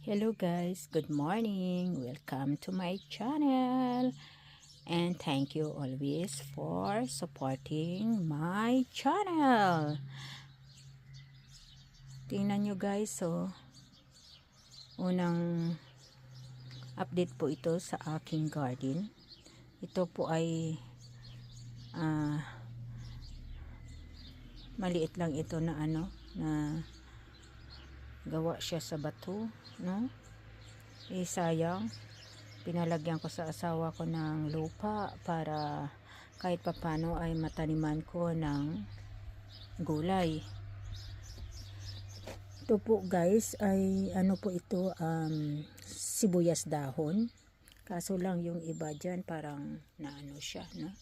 Hello guys, good morning. Welcome to my channel. And thank you always for supporting my channel. Tingnan nyo guys, so unang update po ito sa aking garden. Ito po ay maliit lang ito na na gawa siya sa bato, no? Sayang, pinalagyan ko sa asawa ko ng lupa para kahit papano ay mataniman ko ng gulay. Ito po guys ay po ito, sibuyas dahon. Kaso lang yung iba dyan parang siya, no?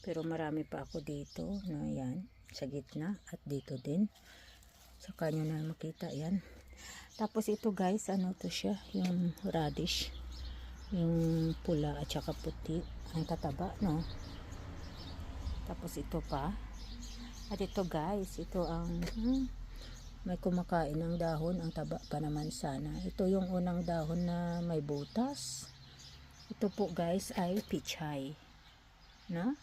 Pero marami pa ako dito, no? Yan, sa gitna at dito din. Saka nyo na makita yan. Tapos ito guys, to siya, yung radish, yung pula at saka puti, ang tataba, no? Tapos ito pa, at ito guys, ito ang may kumakain ng dahon, ang taba pa naman sana. Ito yung unang dahon na may butas. Ito po guys ay pichay, no?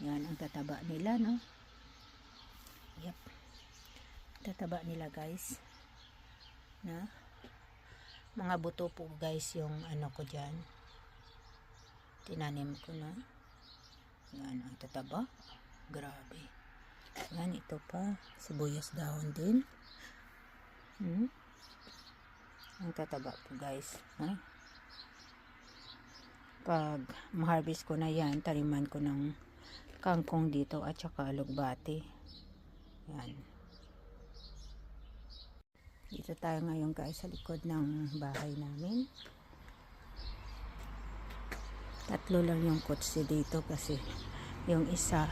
Yan ang tataba nila, no? Yep, tataba nila guys, na mga buto po guys yung ko dyan, tinanim ko na. Yan ang tataba, grabe. Yan, ito pa sibuyas dahon din, ang tataba po guys, ha? Pag ma-harvest ko na yan, taniman ko ng kangkong dito at saka alugbati. Yan. Dito tayo ngayon guys sa likod ng bahay namin. Tatlo lang yung kotse dito kasi yung isa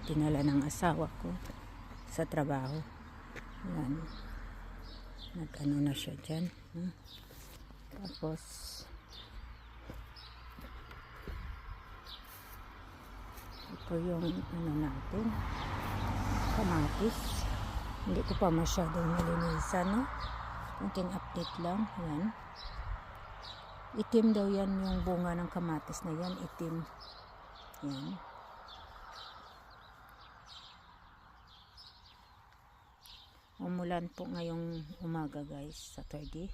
dinala ng asawa ko sa trabaho. Yan. Nag-ano na siya dyan. Tapos ito yung natin, kamatis. Hindi ko pa masyadong nalinisan, no? Kunting update lang. Yan. Itim daw yan yung bunga ng kamatis na yan. Itim. Yan. Umulan po ngayong umaga guys, Saturday.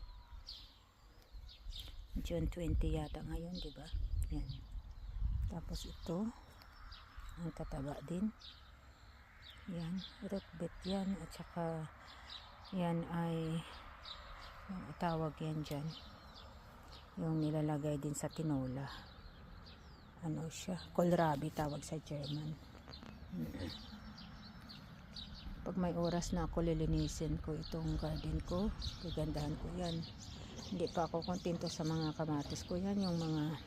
June 20 yata ngayon, diba? Yan. Tapos ito, ang tataba din. Yan, root beet yan, at saka yan ay yung tawag yan dyan, yung nilalagay din sa tinola, siya, kohlrabi tawag sa German. Pag may oras na ako, lilinisin ko itong garden ko, gagandahan ko yan. Hindi pa ako kontento sa mga kamatis ko yan, yung mga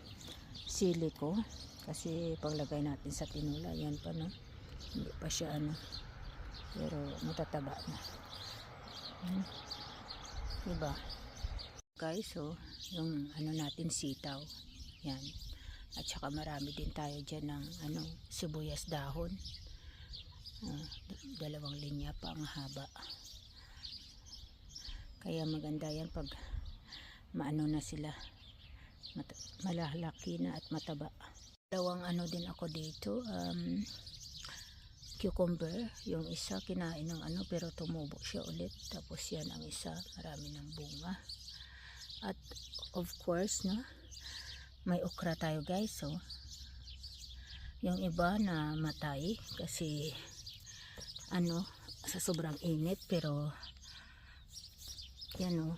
sili ko, kasi paglagay natin sa tinola, yan pa, no? Hindi pa siya pero matataba na. Diba guys, so yung natin sitaw yan, at saka marami din tayo dyan ng sibuyas dahon, dalawang linya pa ang haba, kaya maganda yan pag na sila, malalaki na at mataba. Dalawang din ako dito, cucumber, yung isa kinain ng pero tumubo siya ulit. Tapos yan ang isa, marami ng bunga. At of course, no, may okra tayo guys. So yung iba na matay kasi sa sobrang init, pero yan,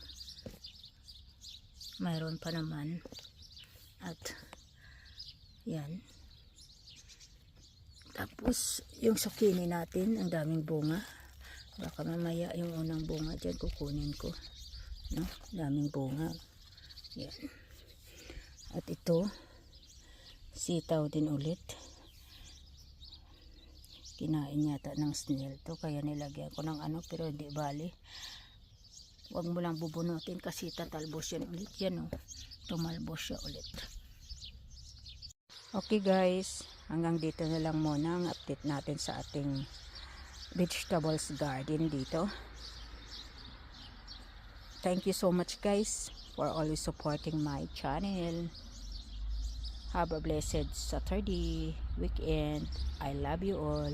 mayroon pa naman. At yan. Tapos yung zucchini natin, ang daming bunga. Baka mamaya yung unang bunga dyan kukunin ko, no? Daming bunga. Yan. At ito, sitaw din ulit. Kinain yata ng snail to, kaya nilagyan ko ng pero hindi bali. Huwag mo lang bubunutin kasi tatalbos yan ulit. Yan, tumalbos siya ulit. Okay guys, hanggang dito na lang muna ang update natin sa ating vegetables garden dito. thank you so much guys for always supporting my channel. Have a blessed Saturday weekend. I love you all.